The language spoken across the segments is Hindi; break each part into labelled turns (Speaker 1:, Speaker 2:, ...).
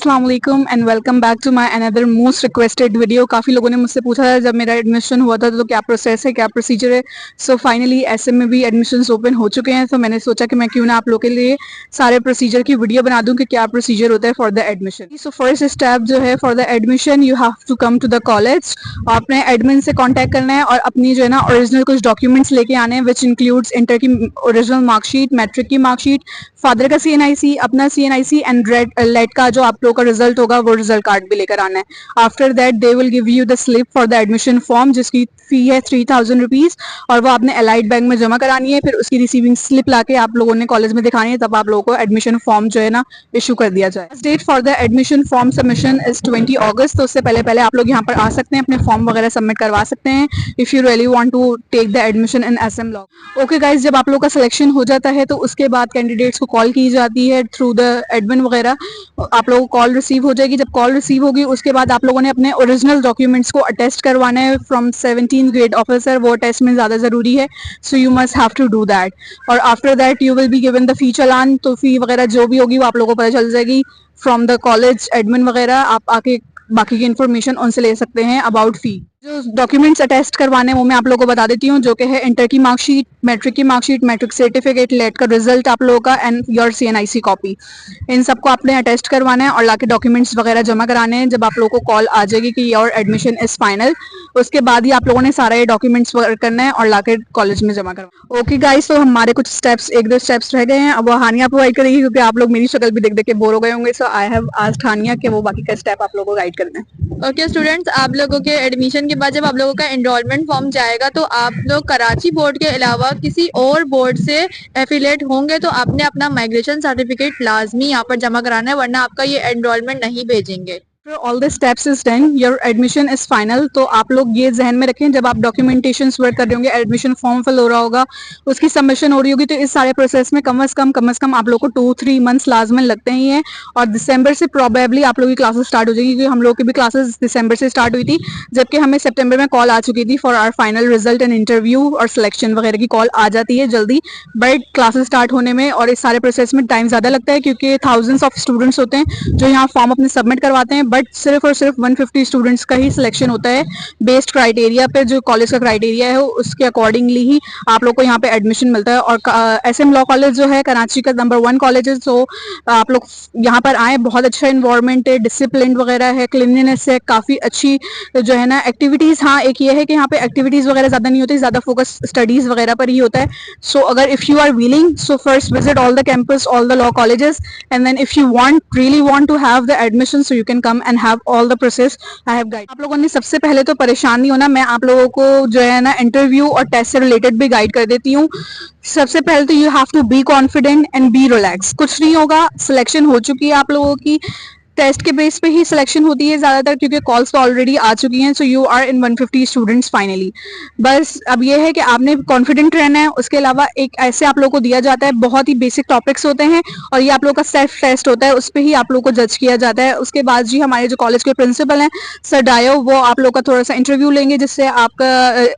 Speaker 1: अस्सलाम वालेकुम and welcome back to my another most requested video. काफ़ी लोगों ने मुझसे पूछा था जब मेरा एडमिशन हुआ था तो क्या प्रोसेस है, क्या प्रोसीजर है। सो फाइनली ऐसे में भी एडमिशन्स ओपन हो चुके हैं, तो मैंने सोचा कि मैं क्यों ना आप लोगों के लिए सारे प्रोसीजर की वीडियो बना दूं कि क्या प्रोसीजर होता है for the admission. So first step जो है for the admission, you have to come to the college. आपने एडमिन से कॉन्टैक्ट करना है और अपनी जो है ना ओरिजिनल कुछ डॉक्यूमेंट्स लेके आने हैं, विच इंक्लूड्स इंटर की ओरिजिनल मार्कशीट, मैट्रिक की मार्कशीट, फादर का CNIC, अपना CNIC एंड लेट का जो आप लोगों का रिजल्ट होगा वो रिजल्ट कार्ड भी लेकर आना है। After that they will give you the slip for the admission form, जिसकी फी है 3000 रुपीज और वो आपने एलाइड बैंक में जमा करानी है। फिर उसकी रिसीविंग स्लिप लाके आप लोगों ने कॉलेज में दिखानी है, तब आप लोगों को एडमिशन फॉर्म जो है ना इशू कर दिया जाए। Date for the admission form submission is 20 August, तो उससे पहले पहले आप लोग यहाँ पर आ सकते हैं, अपने फॉर्म वगैरह सबमिट करवा सकते हैं if you really want to take the admission in SM law. Okay guys, जब आप लोग का सिलेक्शन हो जाता है तो उसके बाद कैंडिडेट्स को कॉल की जाती है थ्रू द एडमिन वगैरह। आप लोगों को कॉल रिसीव हो जाएगी। जब कॉल रिसीव होगी उसके बाद आप लोगों ने अपने ओरिजिनल डॉक्यूमेंट्स को अटेस्ट करवाना है फ्रॉम 17th ग्रेड ऑफिसर। वो टेस्ट में ज़्यादा ज़रूरी है, so you must have to do that. और after that you will be given the fee challan, तो फी वगैरह जो भी होगी वो आप लोगों को पता चल जाएगी फ्रॉम द कॉलेज एडमिन वगैरह। आप आके बाकी की इन्फॉर्मेशन उनसे ले सकते हैं अबाउट फी। जो डॉक्यूमेंट्स अटेस्ट करवाने वो मैं आप लोगों को बता देती हूँ, जो कि है इंटर की मार्कशीट, मैट्रिक की मार्कशीट, मैट्रिक सर्टिफिकेट, लेट का रिजल्ट आप लोगों का एंड योर CNIC कॉपी। इन सबको आपने अटेस्ट करवाना है और लाके डॉक्यूमेंट्स वगैरह जमा कराने हैं। जब आप लोगों को कॉल आ जाएगी कि योर एडमिशन इज फाइनल, उसके बाद ही आप लोगों ने सारा ये डॉक्यूमेंट्स करना है और लाके कॉलेज में जमा करवाना। ओके गाइस, तो हमारे कुछ स्टेप्स, एक दो स्टेप्स रह गए हैं। अब वो हानिया प्रोवाइड करेगी क्योंकि आप लोग मेरी शक्ल भी देख देख के बोर हो गए होंगे। सो आई हैव आस्क्ड हानिया कि वो बाकी का स्टेप आप लोगों को गाइड कर दें।
Speaker 2: ओके स्टूडेंट्स, आप लोगों के एडमिशन के बाद जब आप लोगों का एनरोलमेंट फॉर्म जाएगा तो आप लोग कराची बोर्ड के अलावा किसी और बोर्ड से एफिलेट होंगे तो आपने अपना माइग्रेशन सर्टिफिकेट लाजमी यहाँ पर जमा कराना है, वरना आपका ये एनरोलमेंट नहीं भेजेंगे।
Speaker 1: All the steps is done, your admission is final. तो आप लोग ये जहन में रखें, जब आप डॉक्यूमेंटेशन वर्क कर रहे होंगे, एडमिशन फॉर्म फिल हो रहा होगा, उसकी सबमिशन हो रही होगी, तो इस सारे प्रोसेस में कम से कम आप लोग को 2-3 मंथ्स लाजमन लगते ही हैं। और दिसंबर से प्रोबेबली आप लोगों की क्लासेस स्टार्ट हो जाएगी, क्योंकि हम लोग की भी क्लासेस दिसंबर से स्टार्ट हुई थी, जबकि हमें सितंबर में कॉल आ चुकी थी for our final result and interview और सिलेक्शन वगैरह की कॉल आ जाती है जल्दी। बट क्लासेस स्टार्ट होने में और इस सारे प्रोसेस में टाइम ज़्यादा लगता है, क्योंकि थाउजेंड्स ऑफ स्टूडेंट्स होते हैं जो यहाँ फॉर्म अपने सबमिट करवाते हैं। बट सिर्फ और सिर्फ 150 स्टूडेंट्स का ही सिलेक्शन होता है बेस्ड क्राइटेरिया पे, जो कॉलेज का क्राइटेरिया है उसके अकॉर्डिंगली ही आप लोग को यहाँ पे एडमिशन मिलता है। और SM लॉ कॉलेज जो है कराची का नंबर 1 कॉलेज है, तो आप लोग यहाँ पर आए। बहुत अच्छा इन्वायरमेंट है, डिसिप्लिन वगैरह है, क्लीनलीनेस है, काफ़ी अच्छी जो है ना एक्टिविटीज़। हाँ, एक ये है कि यहाँ पे एक्टिविटीज़ वगैरह ज़्यादा नहीं होती, ज़्यादा फोकस स्टडीज़ वगैरह पर ही होता है। सो अगर if you are willing, so first visit all the campus, all the law colleges, and then if you really want to have the admission, so you can come and have all the process I have guide. आप लोगों ने सबसे पहले तो परेशान नहीं होना, मैं आप लोगों को जो है ना इंटरव्यू और टेस्ट से रिलेटेड भी गाइड कर देती हूँ। सबसे पहले तो you have to be confident and be relax. कुछ नहीं होगा, सिलेक्शन हो चुकी है आप लोगों की, टेस्ट के बेस पे ही सिलेक्शन होती है ज़्यादातर, क्योंकि कॉल्स तो ऑलरेडी आ चुकी हैं। So you are in 150 students finally. बस अब ये है कि आपने कॉन्फिडेंट रहना है। उसके अलावा एक ऐसे आप लोगों को दिया जाता है, बहुत ही बेसिक टॉपिक्स होते हैं और ये आप लोगों का सेल्फ टेस्ट होता है, उस पर ही आप लोगों को जज किया जाता है। उसके बाद जी हमारे जो कॉलेज के प्रिंसिपल हैं सर डायो, वो आप लोग का थोड़ा सा इंटरव्यू लेंगे, जिससे आपका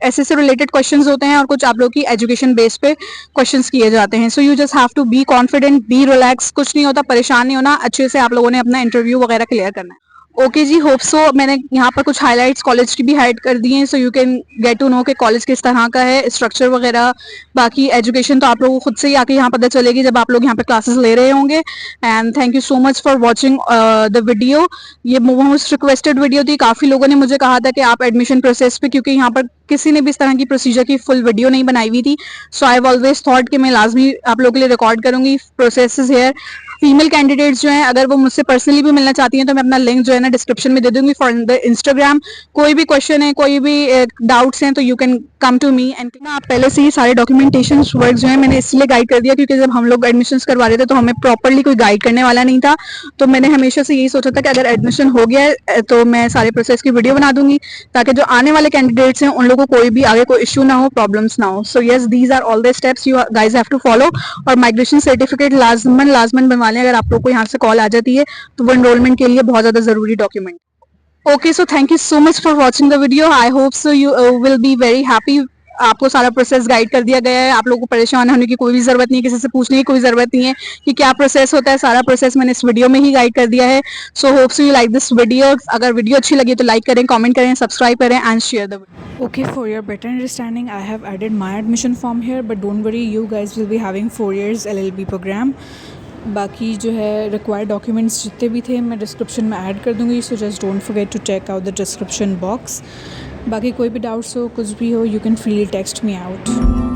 Speaker 1: ऐसे से रिलेटेड क्वेश्चन होते हैं और कुछ आप लोग की एजुकेशन बेस पे क्वेश्चन किए जाते हैं। So you just have to be confident, be relax, कुछ नहीं होता, परेशान नहीं होना, अच्छे से आप लोगों ने अपना इंटरव्यू वगैरह क्लियर करना है। ओके जी, होप सो। मैंने यहाँ पर कुछ हाइलाइट्स कॉलेज की भी हाइड कर दी हैं, so you can get to know कि कॉलेज किस तरह का है, स्ट्रक्चर वगैरह। बाकी एजुकेशन तो आप लोगों को खुद से ही आके यहाँ पता चलेगी जब आप लोग यहाँ पे क्लासेस ले रहे होंगे। And thank you so much for watching the video. ये मोस्ट रिक्वेस्टेड वीडियो थी। काफ़ी लोगों ने मुझे कहा था कि आप एडमिशन प्रोसेस पे, क्योंकि यहाँ पर किसी ने भी इस तरह की प्रोसीजर की फुल वीडियो नहीं बनाई हुई थी, सो आई हैव ऑलवेज थॉट कि मैं लाजमी आप लोगों के लिए रिकॉर्ड करूंगी प्रोसेस हेयर। फीमेल कैंडिडेट्स जो हैं, अगर वो मुझसे पर्सनली भी मिलना चाहती हैं तो मैं अपना लिंक जो है ना डिस्क्रिप्शन में दे दूंगी फॉर द इंस्टाग्राम। कोई भी क्वेश्चन है, कोई भी डाउट्स हैं, तो you can come to me. And आप पहले से ही सारे डॉक्यूमेंटेशन वर्क जो है मैंने इसलिए गाइड कर दिया, क्योंकि जब हम लोग एडमिशन करवा रहे थे तो हमें प्रॉपरली कोई गाइड करने वाला नहीं था। तो मैंने हमेशा से यही सोचा था कि अगर एडमिशन हो गया है तो मैं सारे प्रोसेस की वीडियो बना दूंगी, ताकि जो आने वाले कैंडिडेट्स हैं उन लोगों को कोई भी आगे कोई इशू ना हो, प्रॉब्लम्स ना हो। So yes, these are all the steps you guys have to follow. और माइग्रेशन सर्टिफिकेट लाजमन बनवा लें, अगर आप लोग को यहाँ से कॉल आ जाती है तो वो एनरोलमेंट के लिए बहुत ज़्यादा ज़रूरी document. Okay, so thank you so much for watching the video. I hope so you will be very happy आपको सारा प्रोसेस गाइड कर दिया गया है। आप लोगों को परेशान होने की कोई भी ज़रूरत नहीं है, किसी से पूछने की कोई ज़रूरत नहीं है कि क्या प्रोसेस होता है। सारा प्रोसेस मैंने इस वीडियो में ही गाइड कर दिया है। So hopes you like this video. अगर वीडियो अच्छी लगी तो लाइक करें, कमेंट करें, सब्सक्राइब करें and share the video.
Speaker 3: Okay, for your better understanding, I have added my admission form here, but don't worry, you guys will be having 4 years LLB program. बाकी जो है रिक्वायर्ड डॉक्यूमेंट्स जितने भी थे मैं डिस्क्रिप्शन में ऐड कर दूँगी, so just don't forget to check out the description box. बाकी कोई भी डाउट्स हो, कुछ भी हो, you can freely text me out.